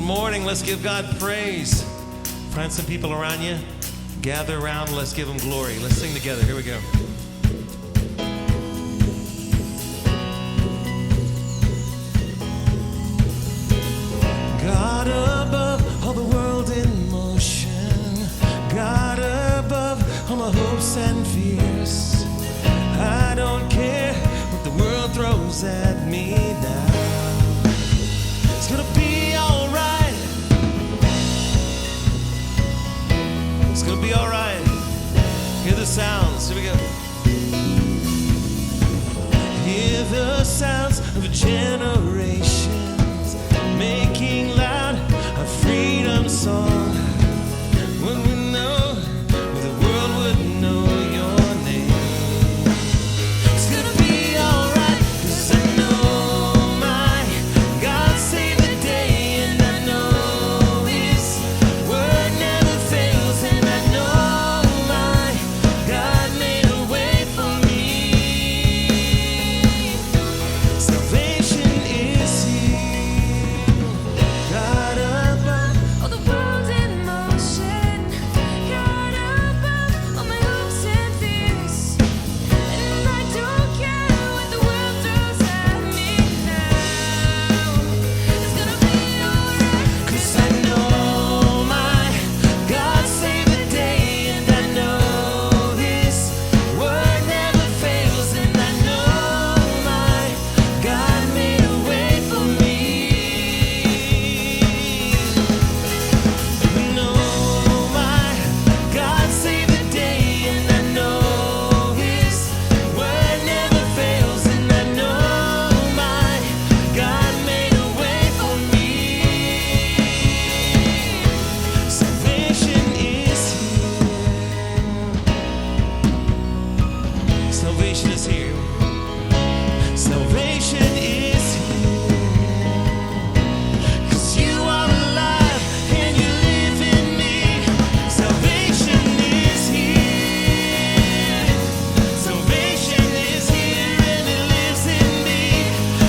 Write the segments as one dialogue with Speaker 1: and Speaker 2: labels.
Speaker 1: morning. Let's give God praise. Find some people around you. Gather around. Let's give Him glory. Let's sing together. Here we go. God above, all the world in motion. God above, all my hopes and fears. I don't care what the world throws at me now. It's gonna be alright. It's gonna be alright. Hear the sounds. Here we go. Hear the sounds of generations making loud a freedom song. When we know, the world would know your name. It's gonna be alright, 'cause I know my God saved the day, and I know His word never fails, and I know my God made a way for me. Salvation is here. God above,
Speaker 2: All the world in motion, God above, all my hopes and fears. And I don't care what the world throws at me now. It's gonna be alright.
Speaker 1: 'cause I know my God saved the day, and I know His word never fails, and I know my God made a way for me. I know my God saved the day, and I know His word never fails, and I know my God made a way for me. Salvation is here. Salvation is here. Salvation is here. 'Cause you are alive and you live in me. Salvation is here. Salvation is here and it lives in me.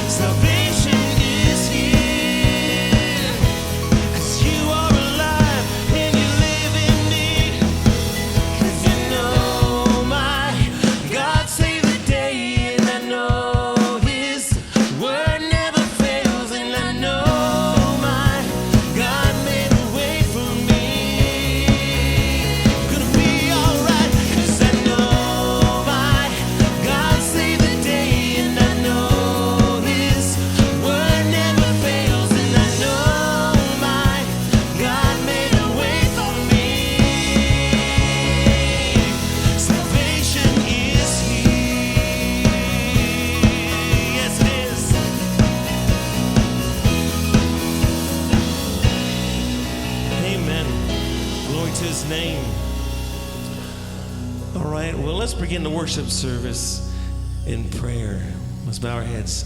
Speaker 1: Salvation is here. 'Cause you are alive and you live in me. 'Cause you know my God saved the day, and I know His word never fails, and I know my God made a way for me. Gonna be alright, 'cause I know my God saved the day, and I know His word never fails, and I know my God made a way for me. Salvation is here. Yes, it is. Amen. Glory to His name. All right, well, let's begin the worship service in prayer. Let's bow our heads.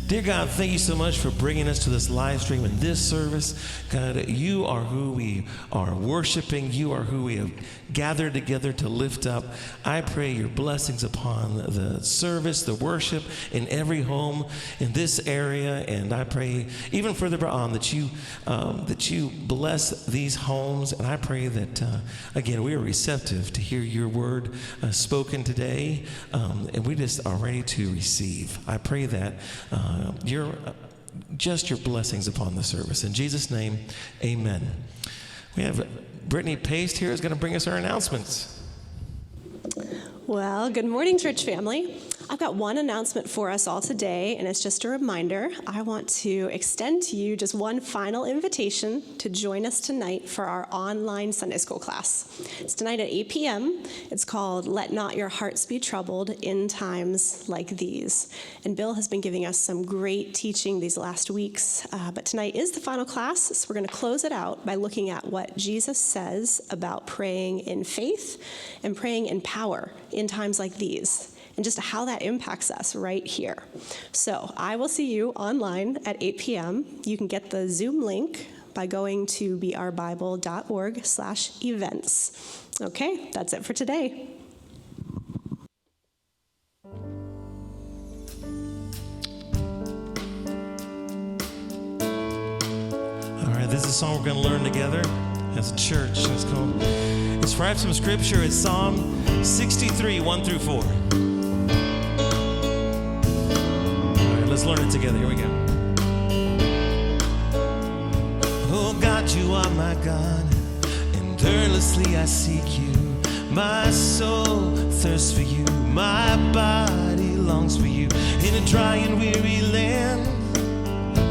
Speaker 1: Dear God, thank you so much for bringing us to this live stream and this service. God, you are who we are worshiping. You are who we have gathered together to lift up. I pray your blessings upon the service, the worship in every home in this area. And I pray even further on that you bless these homes. And I pray that, again, we are receptive to hear your word spoken today. And we just are ready to receive. I pray that your blessings upon the service. In Jesus' name, amen. We have Brittany Paste here is going to bring us our announcements.
Speaker 3: Well, good morning, church family. I've got one announcement for us all today, and it's just a reminder. I want to extend to you just one final invitation to join us tonight for our online Sunday school class. It's tonight at 8 p.m. It's called Let Not Your Hearts Be Troubled in Times Like These. And Bill has been giving us some great teaching these last weeks, but tonight is the final class, so we're going to close it out by looking at what Jesus says about praying in faith and praying in power in times like these, and just how that impacts us right here. So I will see you online at 8 p.m. You can get the Zoom link by going to beourbible.org/events. Okay, that's it for today.
Speaker 1: song we're going to learn together as a church. It's right from Scripture. It's Psalm 63, 1 through 4. All right, let's learn it together. Here we go. Oh God, you are my God, and earnestly I seek you. My soul thirsts for you, my body longs for you, in a dry and weary land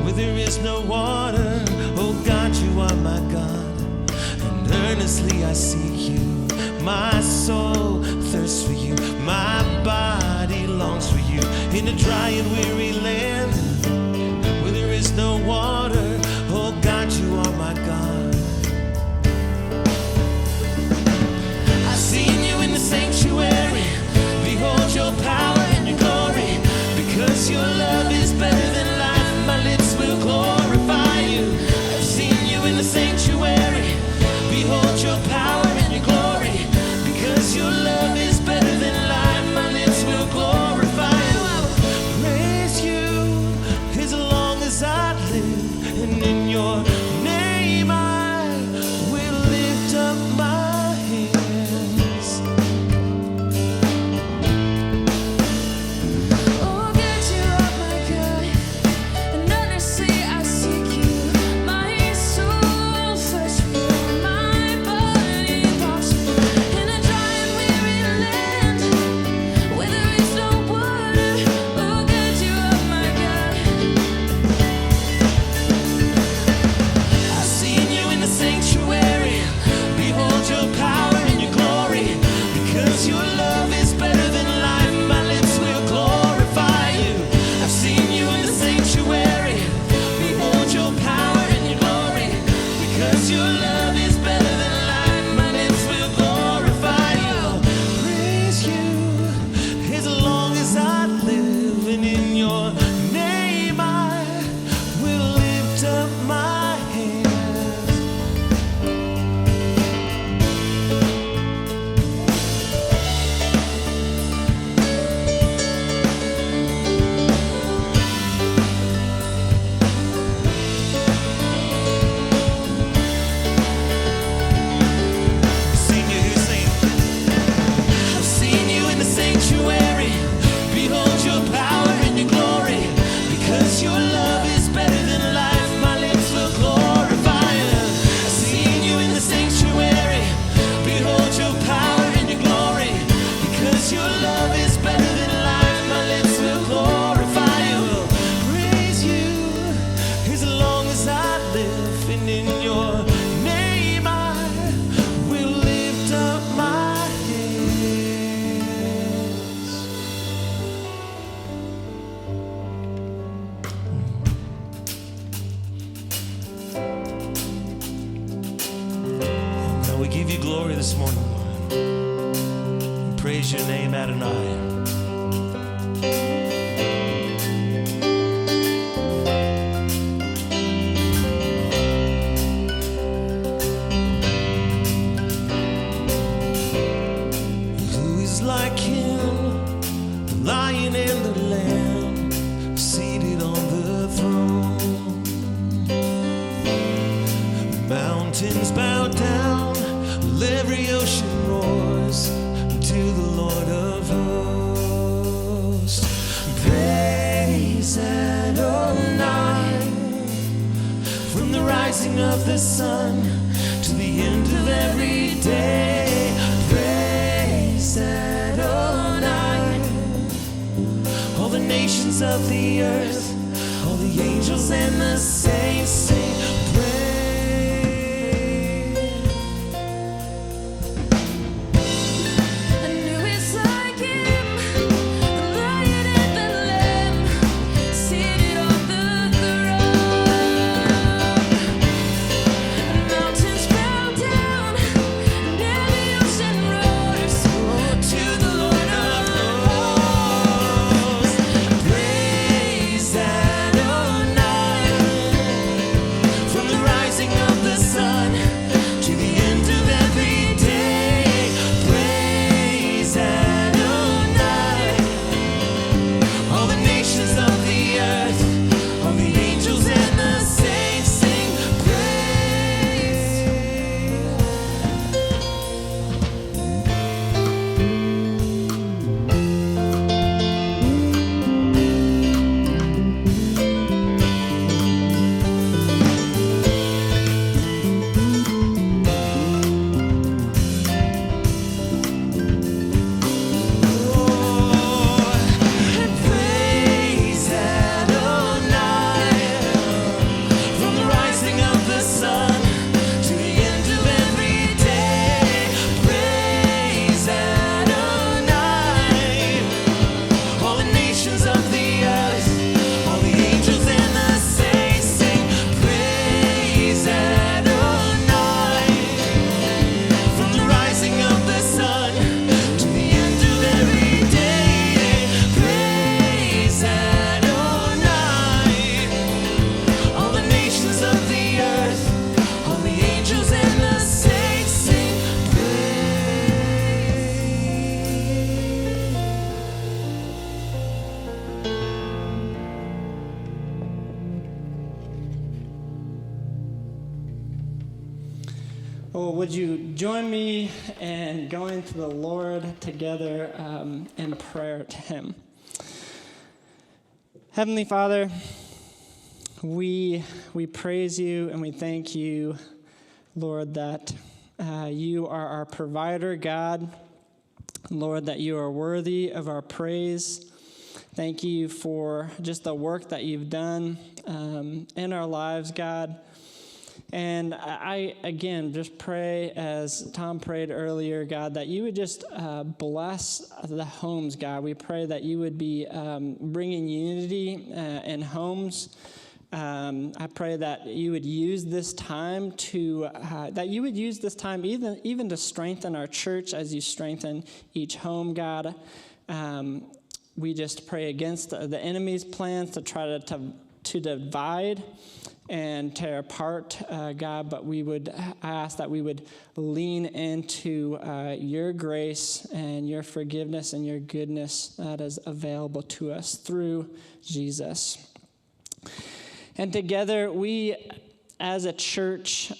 Speaker 1: where there is no water. Oh God, you are my God, and earnestly I seek you. My soul thirsts for you, my body longs for you, in a dry and weary land where there is no water. Oh God, you are my God. I've seen you in the sanctuary, behold your power and your glory, because your love is better than life, my lips will glorify you. I've seen you in the sanctuary, behold your power and your glory, because your love is better than life, my lips will glorify you. I will praise you as long as I live, and in your name I will lift up my hands.
Speaker 2: Oh God, you are my God, and earnestly I seek you. My soul thirsts for you, my body longs for you, in a dry and weary land where there is no water. Oh God, you are my God.
Speaker 1: I've seen you in the sanctuary, behold your power and your glory, because your love is better than life, my lips will glorify you. I've seen you in the sanctuary, behold your power and your glory, because your love is better than life, my lips will glorify you. I'll praise you as long as I live, and in your name I will lift up my hands. Sing it, who's singing? I've seen you in the sanctuary, behold your power and your glory, because your love is better than life, my lips will glorify you. I've seen you in the sanctuary, behold your power and your glory, because your love is better than life, my lips will glorify you. Will praise you as long as I live, and in your name I will lift up my hands. Now we give you glory this morning, Lord. We praise your name, Adonai. Who is like him, the lion and the lamb, seated on the throne? Mountains bow down, every ocean roars to the Lord of hosts. Praise Adonai, from the rising of the sun to the end of every day. Praise Adonai, all the nations of the earth, all the angels and the saints sing praise.
Speaker 2: And who is like him, the lion and the lamb, seated on the throne? Mountains bow down, and every ocean roars to the Lord of hosts.
Speaker 1: Praise Adonai,
Speaker 4: Well, would you join me in going to the Lord together in prayer to Him? Heavenly Father, we praise you and we thank you, Lord, that you are our provider, God. Lord, that you are worthy of our praise. Thank you for just the work that you've done in our lives, God. And I, again, just pray, as Tom prayed earlier, God, that you would just bless the homes, God. We pray that you would be bringing unity in homes. I pray that you would use this time even to strengthen our church as you strengthen each home, God. We just pray against the enemy's plans to try to divide and tear apart, God, but I ask that we would lean into your grace and your forgiveness and your goodness that is available to us through Jesus. And together, we, as a church,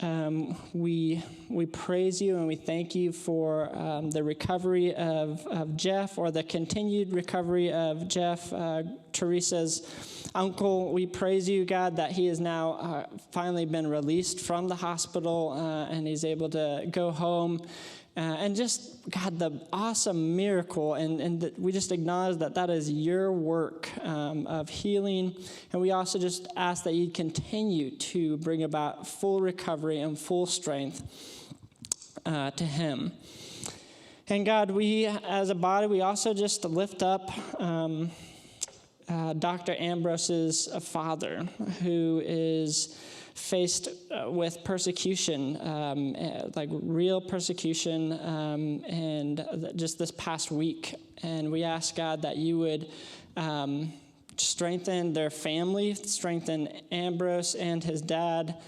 Speaker 4: we praise you and we thank you for the recovery of Jeff, or the continued recovery of Jeff, Teresa's uncle. We praise you, God, that he has now finally been released from the hospital and he's able to go home. And just, God, the awesome miracle, and we just acknowledge that is your work of healing. And we also just ask that you continue to bring about full recovery and full strength to him. And God, we, as a body, we also just lift up Dr. Ambrose's father, who is faced with persecution, like real persecution, and just this past week. And we ask, God, that you would strengthen their family, strengthen Ambrose and his dad.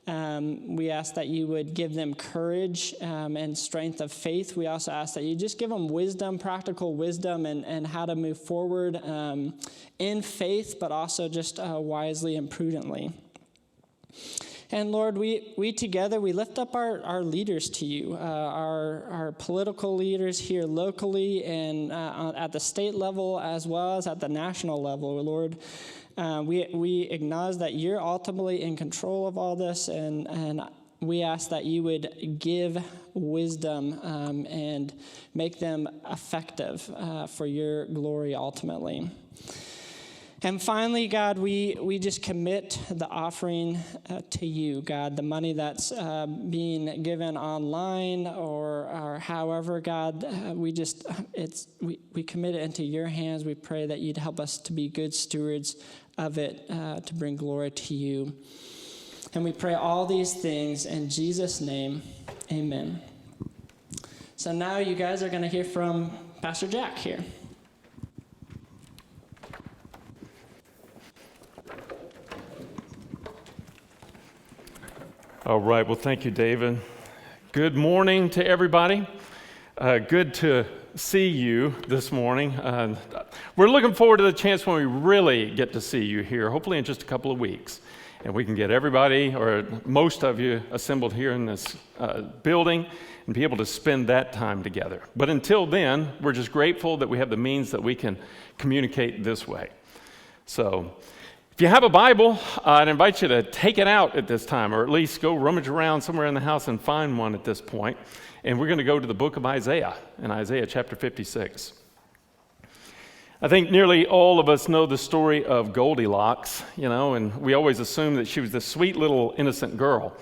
Speaker 4: We ask that you would give them courage and strength of faith. We also ask that you just give them wisdom, practical wisdom, and how to move forward in faith, but also just wisely and prudently. And Lord, we together, we lift up our leaders to you, our political leaders here locally and at the state level as well as at the national level, Lord. We acknowledge that you're ultimately in control of all this, and we ask that you would give wisdom and make them effective for your glory ultimately. And finally, God, we just commit the offering to you, God, the money that's being given online or however, God, we commit it into your hands. We pray that you'd help us to be good stewards of it to bring glory to you. And we pray all these things in Jesus' name, amen. So now you guys are going to hear from Pastor Jack here.
Speaker 5: All right. Well, thank you, David. Good morning to everybody. Good to see you this morning. We're looking forward to the chance when we really get to see you here, hopefully in just a couple of weeks. And we can get everybody, or most of you, assembled here in this building and be able to spend that time together. But until then, we're just grateful that we have the means that we can communicate this way. So, if you have a Bible, I'd invite you to take it out at this time, or at least go rummage around somewhere in the house and find one at this point. And we're going to go to the book of Isaiah, in Isaiah chapter 56. I think nearly all of us know the story of Goldilocks, and we always assume that she was this sweet little innocent girl.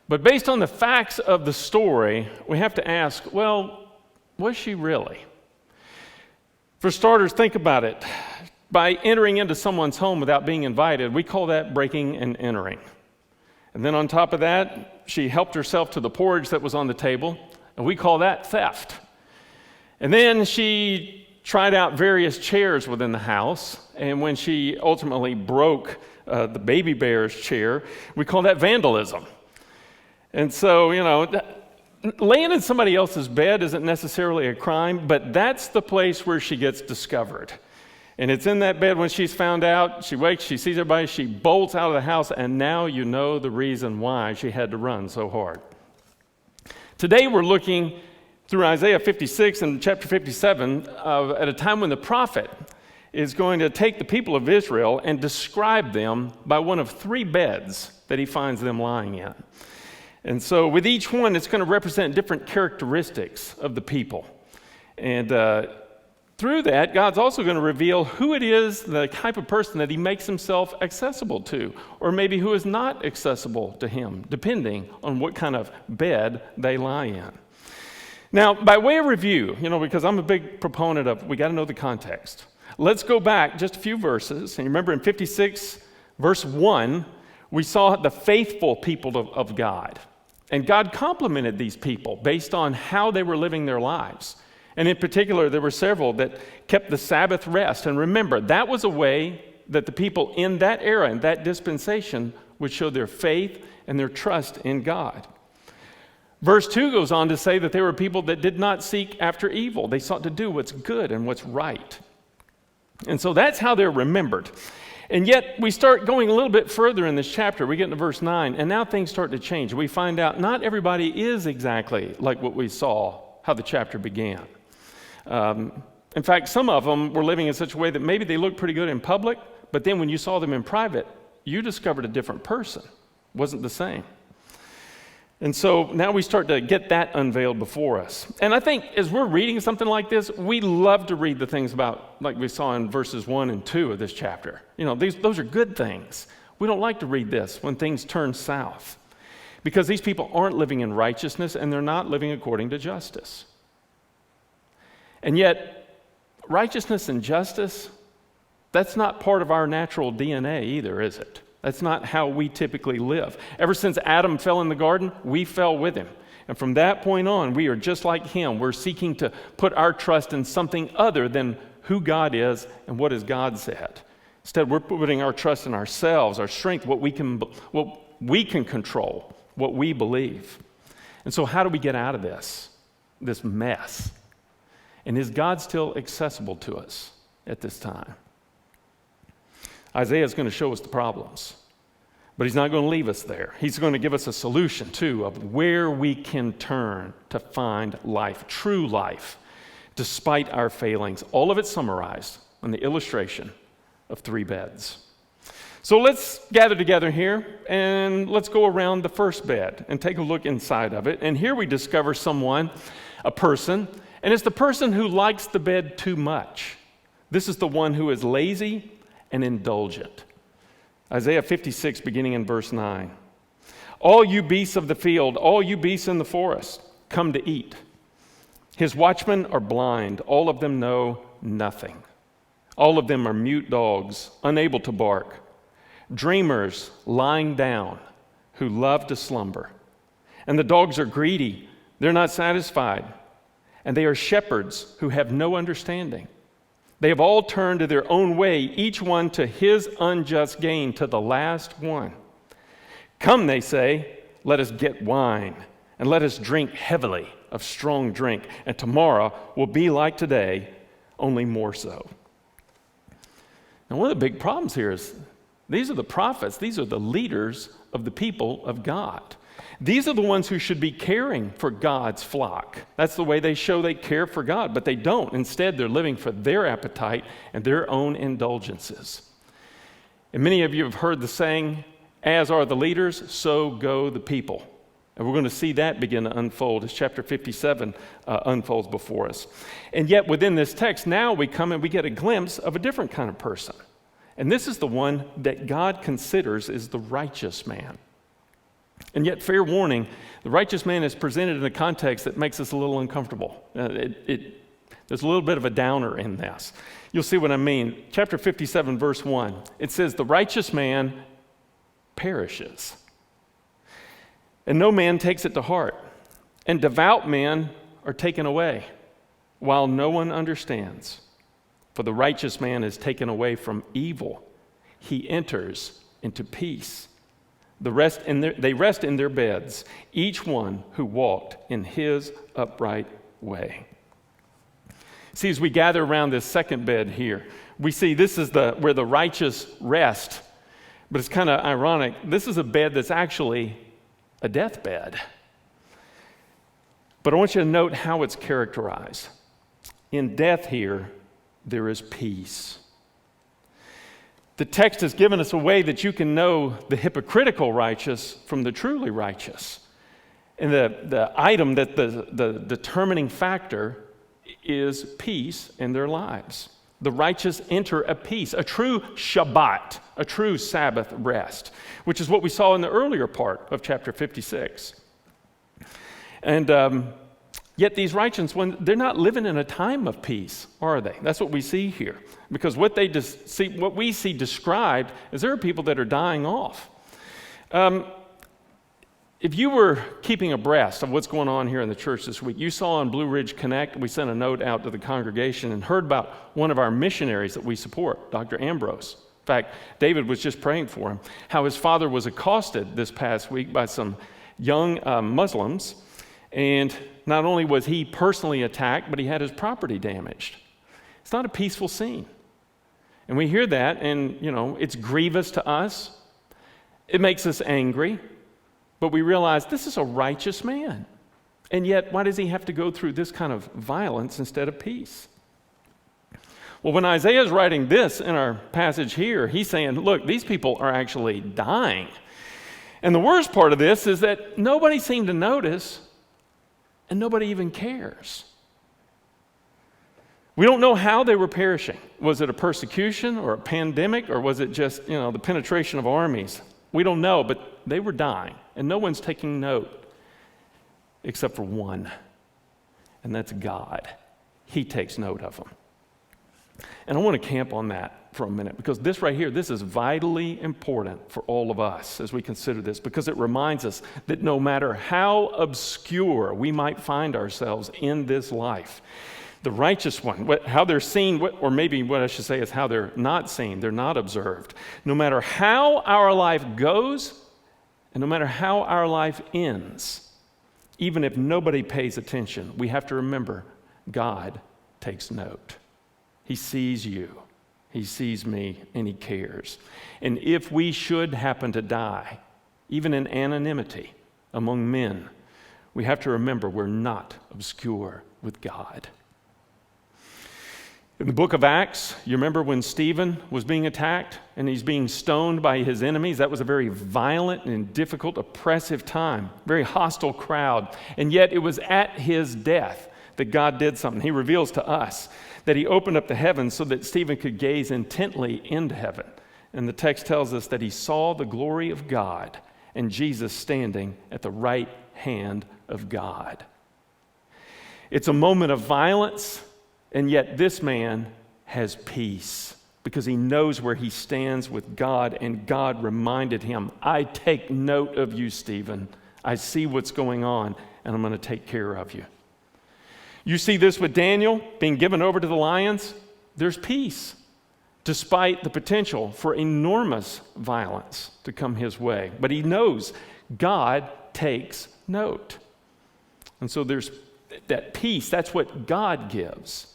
Speaker 5: But based on the facts of the story, we have to ask, well, was she really? For starters, think about it. By entering into someone's home without being invited, we call that breaking and entering. And then on top of that, she helped herself to the porridge that was on the table, and we call that theft. And then she tried out various chairs within the house, and when she ultimately broke the baby bear's chair, we call that vandalism. And so, laying in somebody else's bed isn't necessarily a crime, but that's the place where she gets discovered. And it's in that bed when she's found out, she wakes, she sees everybody, she bolts out of the house, and now you know the reason why she had to run so hard. Today we're looking through Isaiah 56 and chapter 57 at a time when the prophet is going to take the people of Israel and describe them by one of three beds that he finds them lying in. And so with each one, it's going to represent different characteristics of the people. And through that, God's also going to reveal who it is, the type of person that he makes himself accessible to, or maybe who is not accessible to him, depending on what kind of bed they lie in. Now, by way of review, because I'm a big proponent of, we got to know the context. Let's go back just a few verses. And remember in 56, verse 1, we saw the faithful people of God. And God complimented these people based on how they were living their lives. And in particular, there were several that kept the Sabbath rest. And remember, that was a way that the people in that era, in that dispensation, would show their faith and their trust in God. Verse 2 goes on to say that they were people that did not seek after evil. They sought to do what's good and what's right. And so that's how they're remembered. And yet we start going a little bit further in this chapter. We get into verse 9, and now things start to change. We find out not everybody is exactly like what we saw, how the chapter began. In fact, some of them were living in such a way that maybe they looked pretty good in public, but then when you saw them in private, you discovered a different person. It wasn't the same. And so now we start to get that unveiled before us. And I think as we're reading something like this, we love to read the things about, like we saw in verses 1 and 2 of this chapter. Those are good things. We don't like to read this when things turn south, because these people aren't living in righteousness and they're not living according to justice. And yet, righteousness and justice, that's not part of our natural DNA either, is it? That's not how we typically live. Ever since Adam fell in the garden, we fell with him. And from that point on, we are just like him. We're seeking to put our trust in something other than who God is and what has God said. Instead, we're putting our trust in ourselves, our strength, what we can control, what we believe. And so how do we get out of this mess? And is God still accessible to us at this time? Isaiah is going to show us the problems, but he's not going to leave us there. He's going to give us a solution, too, of where we can turn to find life, true life, despite our failings. All of it summarized in the illustration of three beds. So let's gather together here, and let's go around the first bed and take a look inside of it. And here we discover a person, and it's the person who likes the bed too much. This is the one who is lazy and indulgent. Isaiah 56, beginning in verse 9. All you beasts of the field, all you beasts in the forest, come to eat. His watchmen are blind, all of them know nothing. All of them are mute dogs, unable to bark. Dreamers lying down, who love to slumber. And the dogs are greedy, they're not satisfied. And they are shepherds who have no understanding. They have all turned to their own way, each one to his unjust gain, to the last one. Come, they say, let us get wine, and let us drink heavily of strong drink, and tomorrow will be like today, only more so. Now, one of the big problems here is these are the prophets, these are the leaders of the people of God. These are the ones who should be caring for God's flock. That's the way they show they care for God, but they don't. Instead, they're living for their appetite and their own indulgences. And many of you have heard the saying, as are the leaders, so go the people. And we're going to see that begin to unfold as chapter 57 unfolds before us. And yet within this text, now we come and we get a glimpse of a different kind of person. And this is the one that God considers is the righteous man. And yet, fair warning, the righteous man is presented in a context that makes us a little uncomfortable. There's a little bit of a downer in this. You'll see what I mean. Chapter 57, verse 1, it says, the righteous man perishes, and no man takes it to heart. And devout men are taken away, while no one understands. For the righteous man is taken away from evil. He enters into peace. They rest in their beds, each one who walked in his upright way. See, as we gather around this second bed here, we see this is where the righteous rest. But it's kind of ironic. This is a bed that's actually a deathbed. But I want you to note how it's characterized. In death here, there is peace. The text has given us a way that you can know the hypocritical righteous from the truly righteous. And the item that the determining factor is peace in their lives. The righteous enter a peace, a true Shabbat, a true Sabbath rest, which is what we saw in the earlier part of chapter 56. And yet these righteous ones, they're not living in a time of peace, are they? That's what we see here. Because what we see described is there are people that are dying off. If you were keeping abreast of what's going on here in the church this week, you saw on Blue Ridge Connect, we sent a note out to the congregation and heard about one of our missionaries that we support, Dr. Ambrose. In fact, David was just praying for him, how his father was accosted this past week by some young Muslims. And not only was he personally attacked, but he had his property damaged. It's not a peaceful scene. And we hear that, and, it's grievous to us. It makes us angry. But we realize this is a righteous man. And yet, why does he have to go through this kind of violence instead of peace? Well, when Isaiah is writing this in our passage here, he's saying, look, these people are actually dying. And the worst part of this is that nobody seemed to notice, and nobody even cares. We don't know how they were perishing. Was it a persecution or a pandemic, or was it just, the penetration of armies? We don't know, but they were dying, and no one's taking note except for one, and that's God. He takes note of them. And I want to camp on that for a minute, because this right here, this is vitally important for all of us as we consider this, because it reminds us that no matter how obscure we might find ourselves in this life, the righteous one, how they're seen, or maybe what I should say is how they're not seen, they're not observed. No matter how our life goes, and no matter how our life ends, even if nobody pays attention, we have to remember God takes note. He sees you, He sees me, and He cares. And if we should happen to die, even in anonymity among men, we have to remember we're not obscure with God. In the book of Acts, you remember when Stephen was being attacked and he's being stoned by his enemies? That was a very violent and difficult, oppressive time, very hostile crowd. And yet it was at his death that God did something. He reveals to us that He opened up the heavens so that Stephen could gaze intently into heaven. And the text tells us that he saw the glory of God and Jesus standing at the right hand of God. It's a moment of violence. And yet this man has peace because he knows where he stands with God, and God reminded him, I take note of you, Stephen. I see what's going on, and I'm going to take care of you. You see this with Daniel being given over to the lions. There's peace, despite the potential for enormous violence to come his way. But he knows God takes note. And so there's that peace. That's what God gives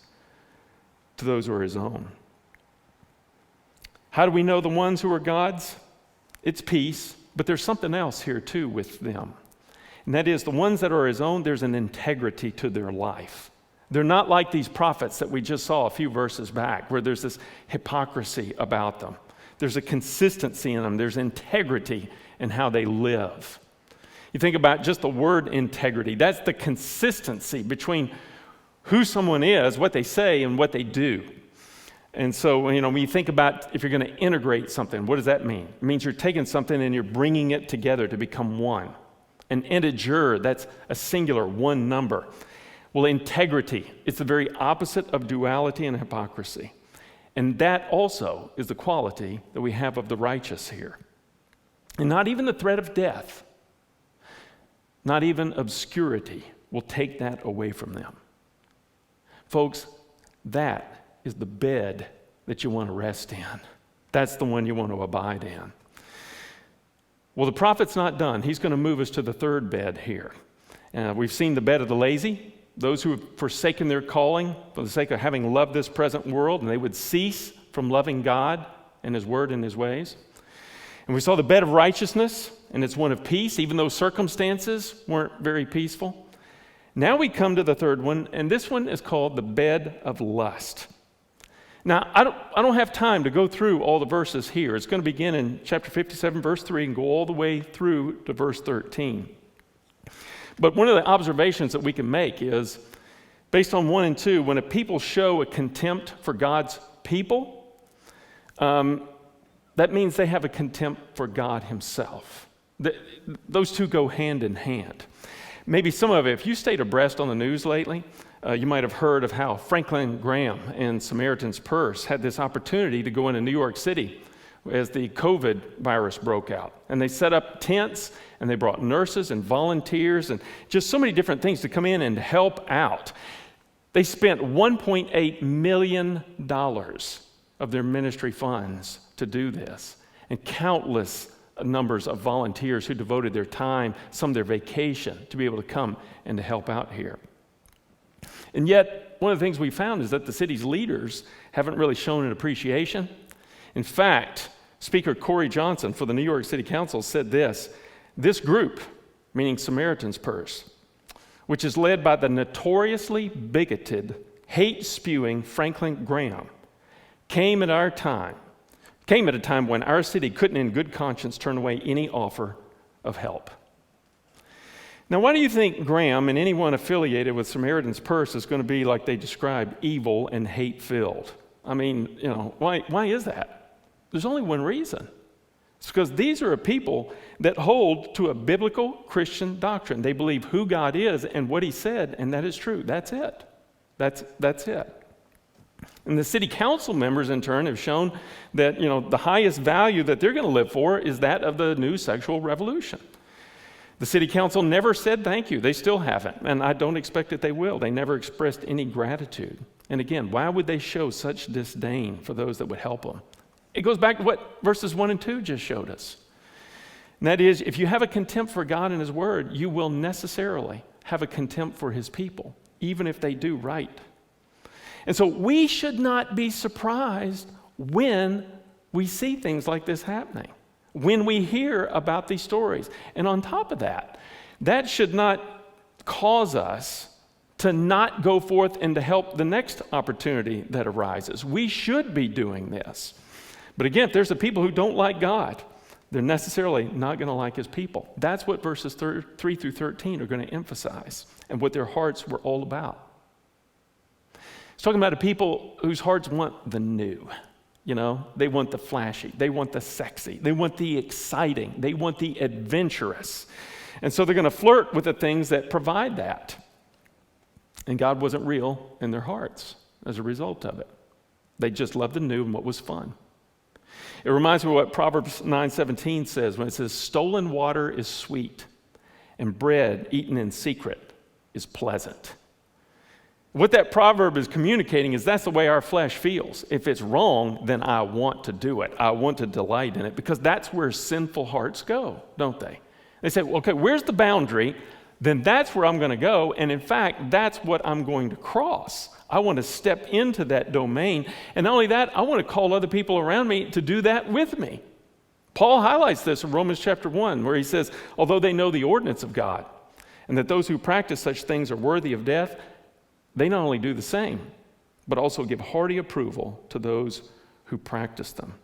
Speaker 5: to those who are His own. How do we know the ones who are God's? It's peace, but there's something else here too with them. And that is the ones that are His own, there's an integrity to their life. They're not like these prophets that we just saw a few verses back, where there's this hypocrisy about them. There's a consistency in them. There's integrity in how they live. You think about just the word integrity. That's the consistency between who someone is, what they say, and what they do. And so, when you think about if you're going to integrate something, what does that mean? It means you're taking something and you're bringing it together to become one. An integer, that's a singular, one number. Well, integrity, it's the very opposite of duality and hypocrisy. And that also is the quality that we have of the righteous here. And not even the threat of death, not even obscurity will take that away from them. Folks, that is the bed that you want to rest in. That's the one you want to abide in. Well, the prophet's not done. He's going to move us to the third bed here. We've seen the bed of the lazy, those who have forsaken their calling for the sake of having loved this present world, and they would cease from loving God and His word and His ways. And we saw the bed of righteousness, and it's one of peace, even though circumstances weren't very peaceful. Now we come to the third one, and this one is called the bed of lust. Now, I don't have time to go through all the verses here. It's going to begin in chapter 57, verse 3, and go all the way through to verse 13. But one of the observations that we can make is, based on 1 and 2, when a people show a contempt for God's people, that means they have a contempt for God himself. Those two go hand in hand. Maybe some of it, if you stayed abreast on the news lately, you might have heard of how Franklin Graham and Samaritan's Purse had this opportunity to go into New York City as the COVID virus broke out. And they set up tents, and they brought nurses and volunteers and just so many different things to come in and help out. They spent $1.8 million of their ministry funds to do this, and countless numbers of volunteers who devoted their time, some of their vacation, to be able to come and to help out here. And yet, one of the things we found is that the city's leaders haven't really shown an appreciation. In fact, Speaker Corey Johnson for the New York City Council said this group, meaning Samaritan's Purse, which is led by the notoriously bigoted, hate-spewing Franklin Graham, came at a time when our city couldn't in good conscience turn away any offer of help. Now, why do you think Graham and anyone affiliated with Samaritan's Purse is going to be, like they described, evil and hate-filled? I mean, why is that? There's only one reason. It's because these are a people that hold to a biblical Christian doctrine. They believe who God is and what he said, and that is true. That's it. That's it. And the city council members, in turn, have shown that, the highest value that they're going to live for is that of the new sexual revolution. The city council never said thank you. They still haven't, and I don't expect that they will. They never expressed any gratitude. And again, why would they show such disdain for those that would help them? It goes back to what verses 1 and 2 just showed us. And that is, if you have a contempt for God and his word, you will necessarily have a contempt for his people, even if they do right. And so we should not be surprised when we see things like this happening, when we hear about these stories. And on top of that, that should not cause us to not go forth and to help the next opportunity that arises. We should be doing this. But again, if there's a people who don't like God, they're necessarily not going to like his people. That's what verses 3 through 13 are going to emphasize, and what their hearts were all about. It's talking about a people whose hearts want the new. They want the flashy, they want the sexy, they want the exciting, they want the adventurous. And so they're going to flirt with the things that provide that. And God wasn't real in their hearts as a result of it. They just loved the new and what was fun. It reminds me of what Proverbs 9:17 says when it says, "Stolen water is sweet, and bread eaten in secret is pleasant." What that proverb is communicating is that's the way our flesh feels. If it's wrong, then I want to do it. I want to delight in it, because that's where sinful hearts go, don't they? They say, well, okay, where's the boundary? Then that's where I'm going to go. And in fact, that's what I'm going to cross. I want to step into that domain. And not only that, I want to call other people around me to do that with me. Paul highlights this in Romans chapter 1, where he says, although they know the ordinance of God, and that those who practice such things are worthy of death, they not only do the same, but also give hearty approval to those who practice them.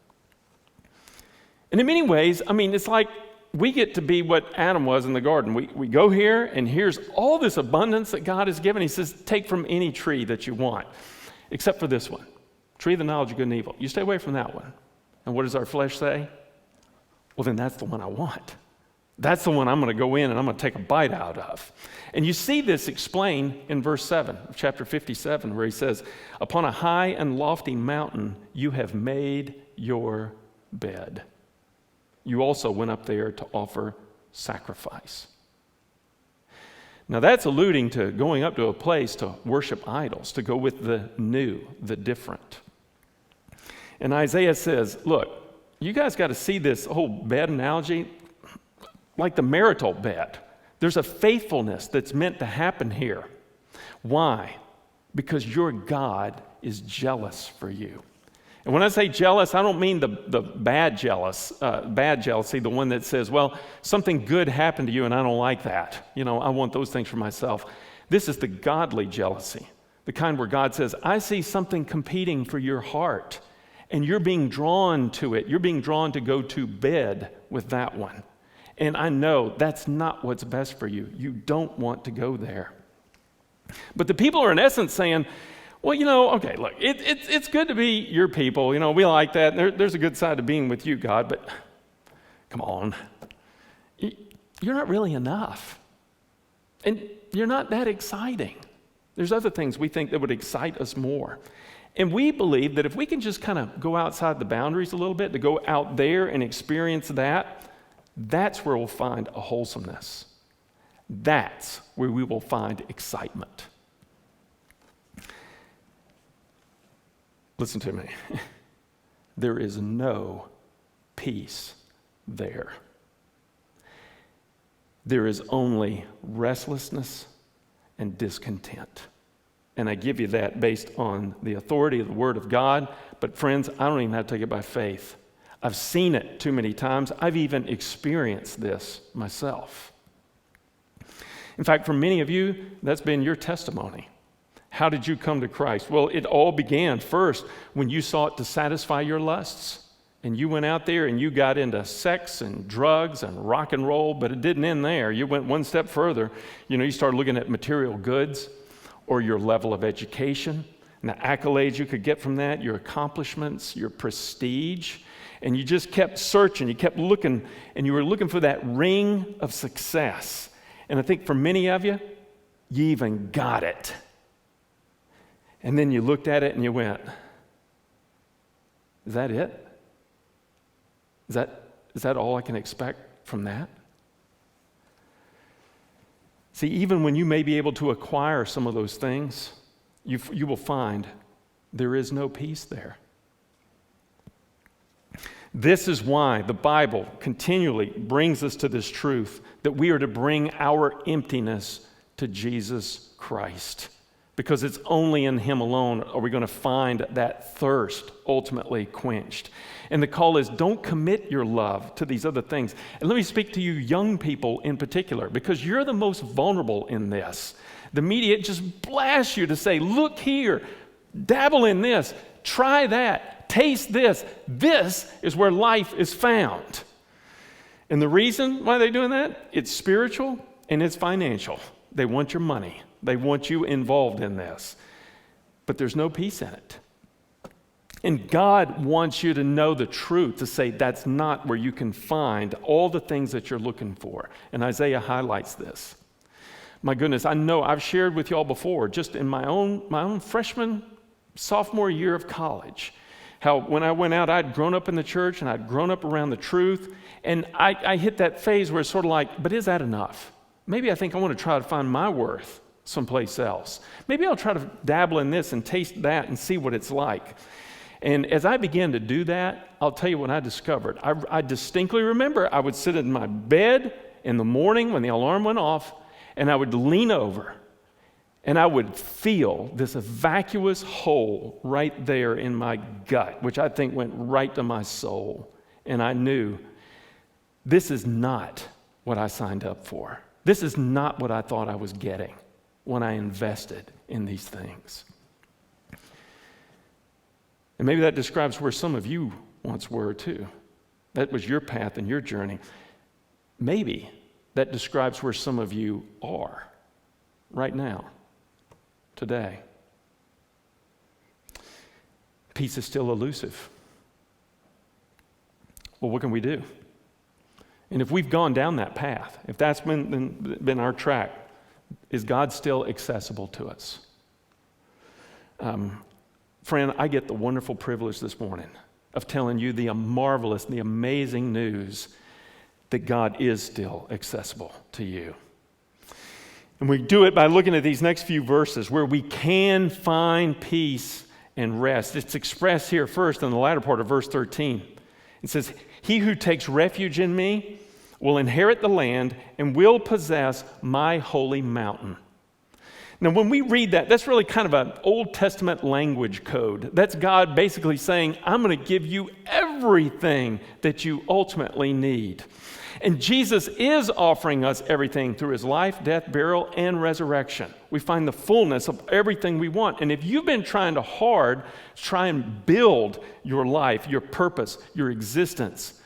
Speaker 5: And in many ways, it's like we get to be what Adam was in the garden. We go here, and here's all this abundance that God has given. He says, take from any tree that you want, except for this one, tree of the knowledge of good and evil. You stay away from that one. And what does our flesh say? Well, then that's the one I want. That's the one I'm going to go in and I'm going to take a bite out of. And you see this explained in verse 7 of chapter 57, where he says, upon a high and lofty mountain you have made your bed. You also went up there to offer sacrifice. Now that's alluding to going up to a place to worship idols, to go with the new, the different. And Isaiah says, look, you guys got to see this whole bed analogy like the marital bed. There's a faithfulness that's meant to happen here. Why? Because your God is jealous for you. And when I say jealous, I don't mean the bad jealousy, the one that says, well, something good happened to you and I don't like that. I want those things for myself. This is the godly jealousy, the kind where God says, I see something competing for your heart, and you're being drawn to it. You're being drawn to go to bed with that one. And I know that's not what's best for you. You don't want to go there. But the people are in essence saying, well, okay, look, it's good to be your people. We like that. There's a good side to being with you, God, but come on. You're not really enough. And you're not that exciting. There's other things we think that would excite us more. And we believe that if we can just kind of go outside the boundaries a little bit, to go out there and experience that, that's where we'll find a wholesomeness. That's where we will find excitement. Listen to me. There is no peace there. There is only restlessness and discontent. And I give you that based on the authority of the Word of God. But friends, I don't even have to take it by faith. I've seen it too many times. I've even experienced this myself. In fact, for many of you, that's been your testimony. How did you come to Christ? Well, it all began first when you sought to satisfy your lusts. And you went out there and you got into sex and drugs and rock and roll, but it didn't end there. You went one step further. You started looking at material goods or your level of education and the accolades you could get from that, your accomplishments, your prestige. And you just kept searching, you kept looking, and you were looking for that ring of success. And I think for many of you, you even got it. And then you looked at it and you went, is that it? Is that all I can expect from that? See, even when you may be able to acquire some of those things, you will find there is no peace there. This is why the Bible continually brings us to this truth that we are to bring our emptiness to Jesus Christ. Because it's only in Him alone are we going to find that thirst ultimately quenched. And the call is, don't commit your love to these other things. And let me speak to you young people in particular, because you're the most vulnerable in this. The media just blasts you to say, look here, dabble in this, try that, taste this. This is where life is found. And the reason why they're doing that, it's spiritual and it's financial. They want your money. They want you involved in this. But there's no peace in it. And God wants you to know the truth, to say that's not where you can find all the things that you're looking for. And Isaiah highlights this. My goodness, I know I've shared with y'all before, just in my own freshman, sophomore year of college, how when I went out, I'd grown up in the church and I'd grown up around the truth. And I hit that phase where it's sort of like, but is that enough? Maybe I think I want to try to find my worth someplace else. Maybe I'll try to dabble in this and taste that and see what it's like. And as I began to do that, I'll tell you what I discovered. I distinctly remember I would sit in my bed in the morning when the alarm went off, and I would lean over, and I would feel this vacuous hole right there in my gut, which I think went right to my soul. And I knew this is not what I signed up for. This is not what I thought I was getting when I invested in these things. And maybe that describes where some of you once were too. That was your path and your journey. Maybe that describes where some of you are right now, today. Peace is still elusive. Well, what can we do? And if we've gone down that path, if that's been our track, is God still accessible to us? Friend, I get the wonderful privilege this morning of telling you the marvelous, the amazing news that God is still accessible to you. And we do it by looking at these next few verses where we can find peace and rest. It's expressed here first in the latter part of verse 13. It says, "He who takes refuge in me will inherit the land and will possess my holy mountain." Now, when we read that, that's really kind of an Old Testament language code. That's God basically saying, I'm going to give you everything that you ultimately need. And Jesus is offering us everything through his life, death, burial, and resurrection. We find the fullness of everything we want. And if you've been trying to try and build your life, your purpose, your existence,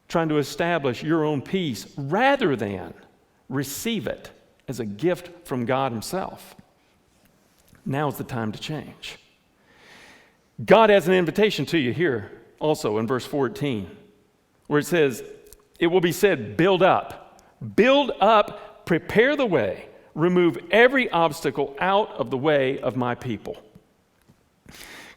Speaker 5: trying to establish your own peace, rather than receive it as a gift from God himself, now's the time to change. God has an invitation to you here also in verse 14, where it says, it will be said, build up, prepare the way, remove every obstacle out of the way of my people.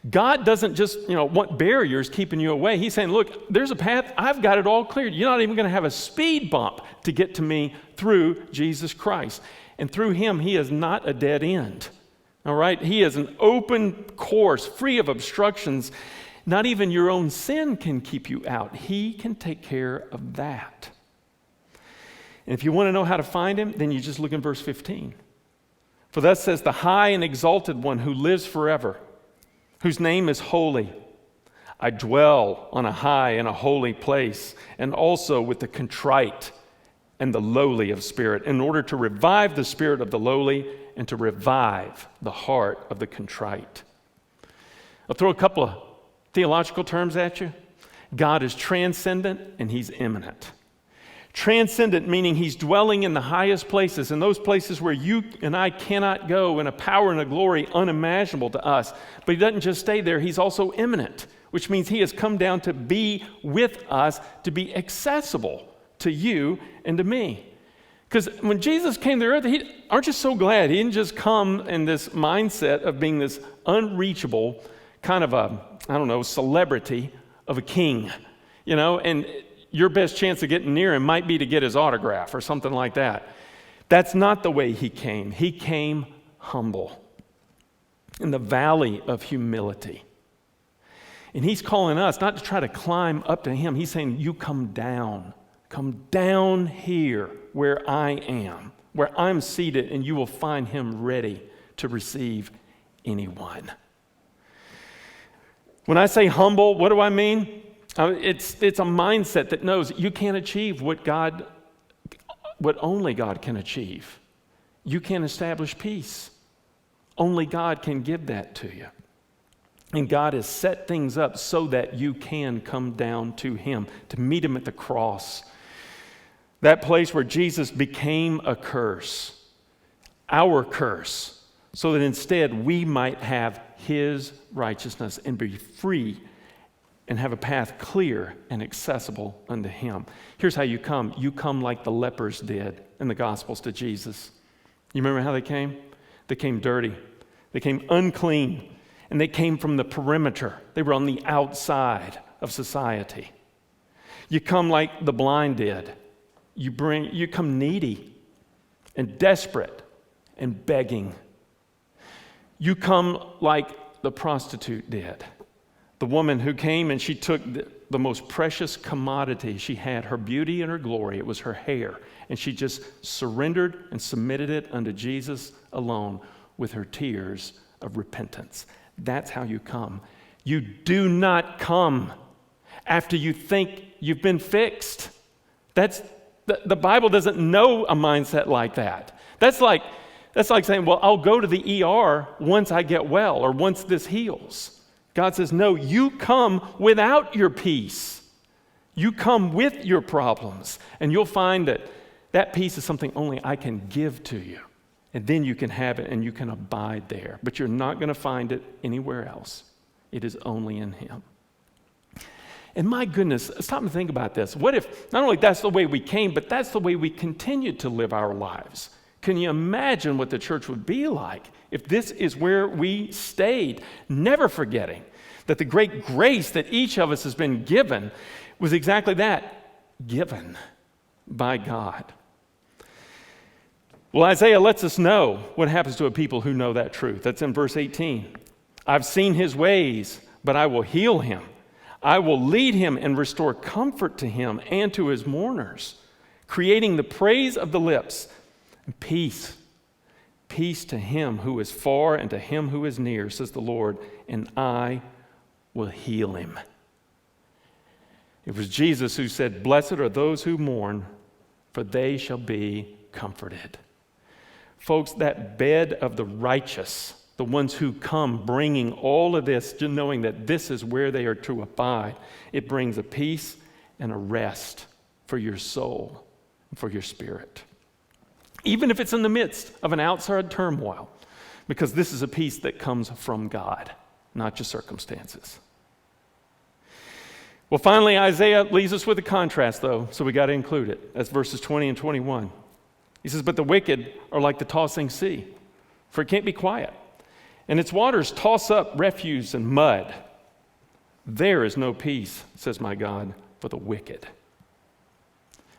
Speaker 5: God doesn't just, want barriers keeping you away. He's saying, look, there's a path. I've got it all cleared. You're not even going to have a speed bump to get to me through Jesus Christ. And through him, he is not a dead end. All right? He is an open course, free of obstructions. Not even your own sin can keep you out. He can take care of that. And if you want to know how to find him, then you just look in verse 15. For thus says the high and exalted one who lives forever, whose name is holy. I dwell on a high and a holy place, and also with the contrite and the lowly of spirit, in order to revive the spirit of the lowly and to revive the heart of the contrite. I'll throw a couple of theological terms at you. God is transcendent and he's immanent. Transcendent meaning he's dwelling in the highest places, in those places where you and I cannot go, in a power and a glory unimaginable to us. But he doesn't just stay there, he's also immanent, which means he has come down to be with us, to be accessible to you and to me. Because when Jesus came to earth, aren't you so glad he didn't just come in this mindset of being this unreachable kind of celebrity of a king, and your best chance of getting near him might be to get his autograph or something like that. That's not the way he came. He came humble in the valley of humility. And he's calling us not to try to climb up to him. He's saying, you come down here where I am, where I'm seated, and you will find him ready to receive anyone. When I say humble, what do I mean? It's a mindset that knows you can't achieve what only God can achieve. You can't establish peace. Only God can give that to you. And God has set things up so that you can come down to him, to meet him at the cross. That place where Jesus became a curse, our curse, so that instead we might have his righteousness and be free and have a path clear and accessible unto him. Here's how you come. You come like the lepers did in the Gospels to Jesus. You remember how they came? They came dirty. They came unclean. And they came from the perimeter. They were on the outside of society. You come like the blind did. You come needy and desperate and begging. You come like the prostitute did. The woman who came and she took the most precious commodity she had, her beauty and her glory. It was her hair. And she just surrendered and submitted it unto Jesus alone with her tears of repentance. That's how you come. You do not come after you think you've been fixed. The Bible doesn't know a mindset like that. That's like saying, well, I'll go to the ER once I get well or once this heals. God says, no, you come without your peace. You come with your problems, and you'll find that peace is something only I can give to you. And then you can have it and you can abide there. But you're not going to find it anywhere else. It is only in him. And my goodness, stop and think about this. What if not only that's the way we came, but that's the way we continue to live our lives? Can you imagine what the church would be like if this is where we stayed, never forgetting that the great grace that each of us has been given was exactly that, given by God. Well, Isaiah lets us know what happens to a people who know that truth. That's in verse 18. I've seen his ways, but I will heal him. I will lead him and restore comfort to him and to his mourners, creating the praise of the lips and peace. Peace to him who is far and to him who is near, says the Lord, and I will heal him. It was Jesus who said, "Blessed are those who mourn, for they shall be comforted." Folks, that bed of the righteous, the ones who come bringing all of this, just knowing that this is where they are to abide, it brings a peace and a rest for your soul and for your spirit. Even if it's in the midst of an outside turmoil, because this is a peace that comes from God, not just circumstances. Well, finally, Isaiah leaves us with a contrast, though, so we got to include it. That's verses 20 and 21. He says, "But the wicked are like the tossing sea, for it can't be quiet, and its waters toss up refuse and mud. There is no peace, says my God, for the wicked."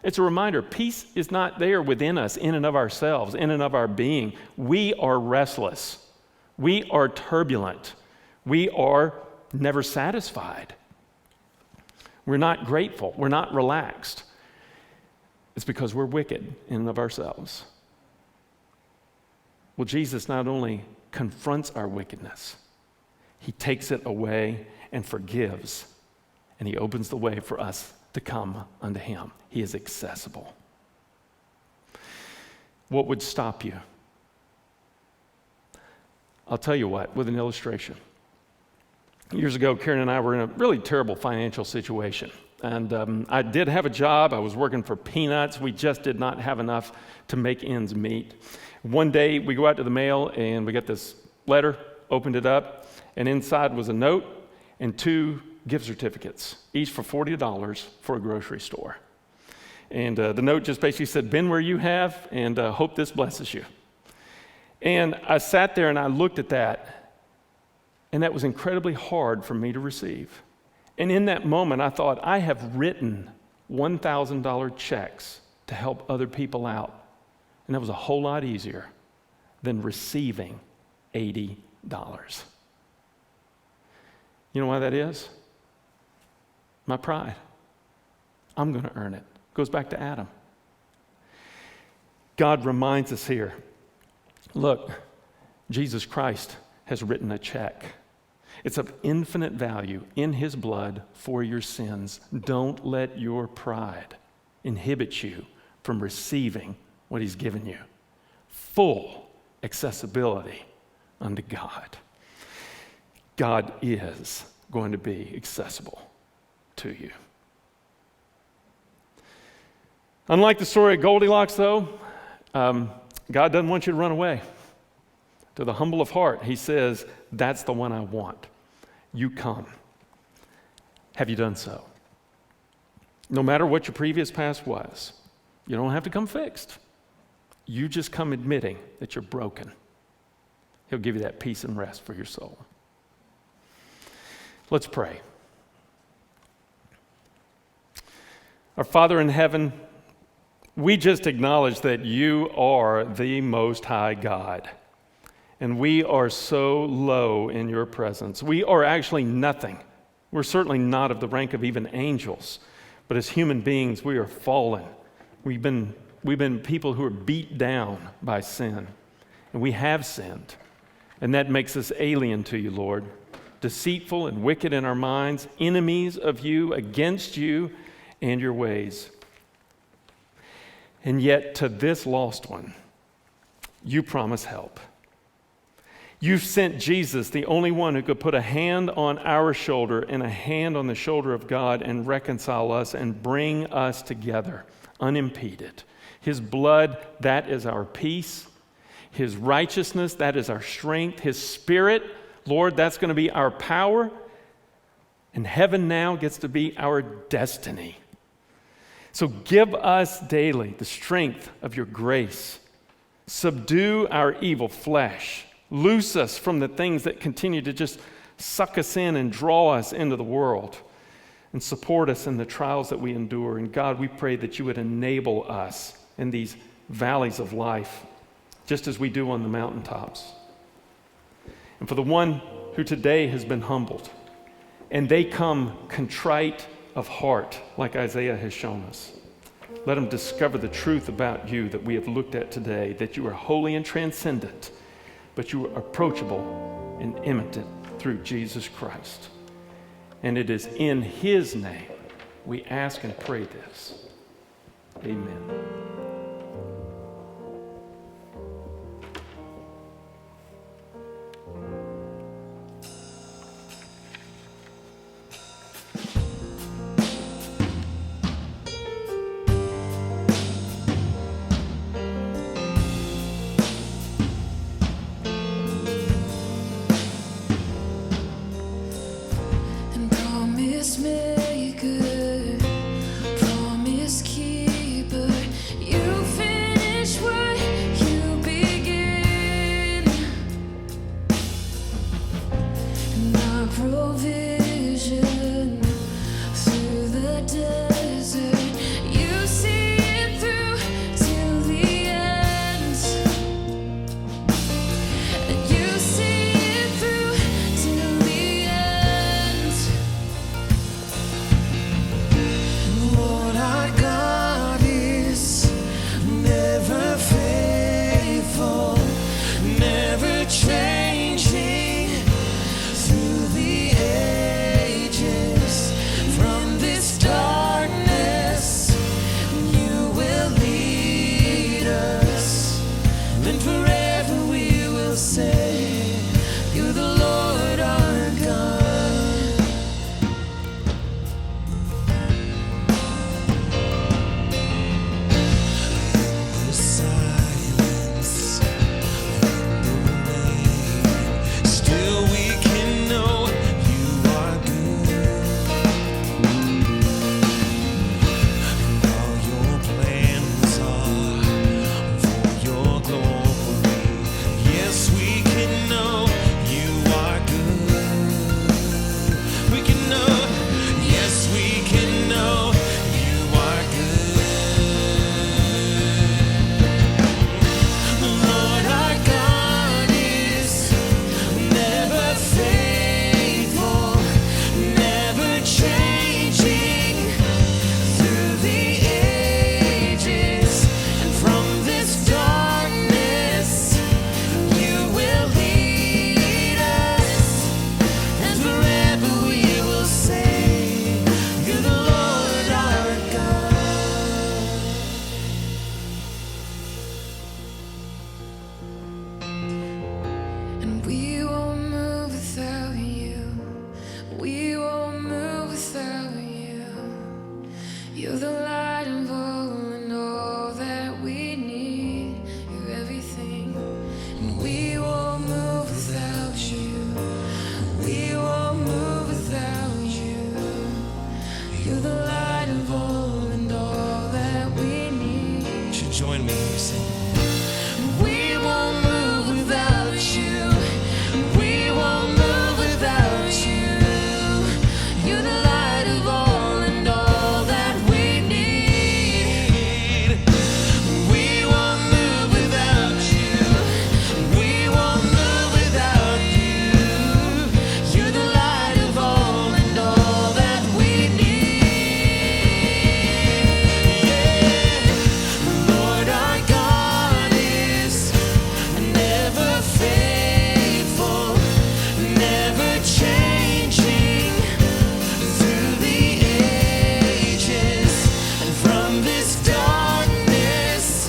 Speaker 5: It's a reminder, peace is not there within us, in and of ourselves, in and of our being. We are restless. We are turbulent. We are never satisfied. We're not grateful. We're not relaxed. It's because we're wicked in and of ourselves. Well, Jesus not only confronts our wickedness, he takes it away and forgives, and he opens the way for us to come unto him. He is accessible. What would stop you? I'll tell you what, with an illustration. Years ago, Karen and I were in a really terrible financial situation. And I did have a job. I was working for peanuts. We just did not have enough to make ends meet. One day, we go out to the mail, and we got this letter, opened it up, and inside was a note and 2 gift certificates, each for $40 for a grocery store. And the note just basically said, "Been where you have, and hope this blesses you." And I sat there and I looked at that, and that was incredibly hard for me to receive. And in that moment, I thought, I have written $1,000 checks to help other people out. And that was a whole lot easier than receiving $80. You know why that is? My pride. I'm going to earn it. Goes back to Adam. God reminds us here, look, Jesus Christ has written a check. It's of infinite value in his blood for your sins. Don't let your pride inhibit you from receiving what he's given you. Full accessibility unto God. God is going to be accessible to you. Unlike the story of Goldilocks, though, God doesn't want you to run away. To the humble of heart, he says, that's the one I want. You come. Have you done so? No matter what your previous past was, you don't have to come fixed. You just come admitting that you're broken. He'll give you that peace and rest for your soul. Let's pray. Our Father in heaven, we just acknowledge that you are the Most High God. And we are so low in your presence. We are actually nothing. We're certainly not of the rank of even angels. But as human beings, we are fallen. We've been people who are beat down by sin. And we have sinned. And that makes us alien to you, Lord. Deceitful and wicked in our minds, enemies of you, against you and your ways. And yet to this lost one, you promise help. You've sent Jesus, the only one who could put a hand on our shoulder and a hand on the shoulder of God and reconcile us and bring us together unimpeded. His blood, that is our peace. His righteousness, that is our strength. His Spirit, Lord, that's going to be our power. And heaven now gets to be our destiny. So give us daily the strength of your grace. Subdue our evil flesh. Loose us from the things that continue to just suck us in and draw us into the world. And support us in the trials that we endure. And God, we pray that you would enable us in these valleys of life, just as we do on the mountaintops. And for the one who today has been humbled, and they come contrite of heart, like Isaiah has shown us, let them discover the truth about you that we have looked at today, that you are holy and transcendent, but you are approachable and immanent through Jesus Christ. And it is in his name We ask and pray this. Amen.
Speaker 2: And promise maker, promise keeper, you finish what you begin. And our provision through the desert, you see it through till the end. And you see it through till the end. Lord, our God is never faithful, never changing through the ages. From this darkness, you will lead us, and forever we will say, you're the Lord our God. The silence and the rain, still we can know you are good. And all your plans are for your glory. Yes, we can know you are good. We can know, yes, we can know you are good. Lord, our God is never faithful, never changing through the ages. And from this darkness, you will lead us, and forever we will say, you're the Lord our God. And we won't move without you. We won't move without you. You're the light of all and all that we need. You're everything. And we won't move without you. We won't move without you. You're the light of all and all that we need. You should join me and sing. We won't move without you. We won't move without you. You're the light of all and all that we need. We won't move without you. We won't move without you. You're the light of all and all that we need. Yeah. Lord, our God is never faithful, never changing through the ages. And from this darkness,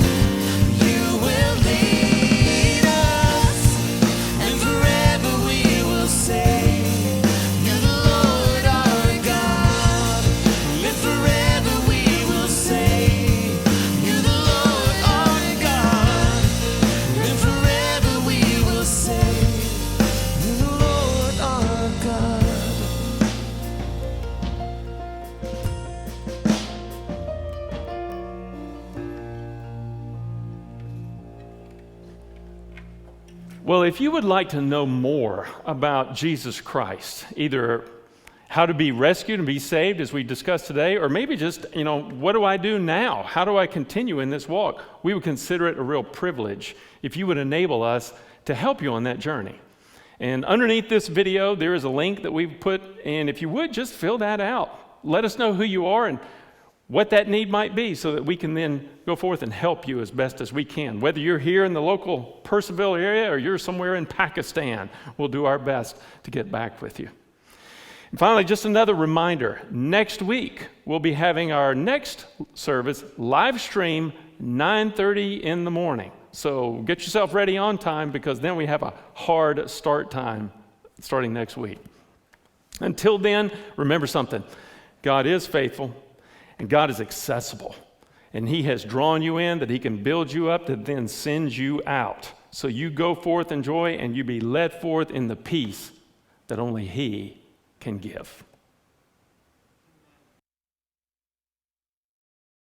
Speaker 2: you will lead us, and forever we will say, you're the Lord our God. And forever we will say, you're the Lord our God. And forever we will say, you're the Lord our God.
Speaker 5: Well, if you would like to know more about Jesus Christ, either how to be rescued and be saved as we discussed today, or maybe just, what do I do now? How do I continue in this walk? We would consider it a real privilege if you would enable us to help you on that journey. And underneath this video, there is a link that we've put, and if you would, just fill that out. Let us know who you are and what that need might be so that we can then go forth and help you as best as we can. Whether you're here in the local Purcellville area or you're somewhere in Pakistan, we'll do our best to get back with you. And finally, just another reminder, next week we'll be having our next service live stream 9:30 in the morning. So get yourself ready on time, because then we have a hard start time starting next week. Until then, remember something. God is faithful and God is accessible. And He has drawn you in that He can build you up to then send you out. So you go forth in joy and you be led forth in the peace that only He can give.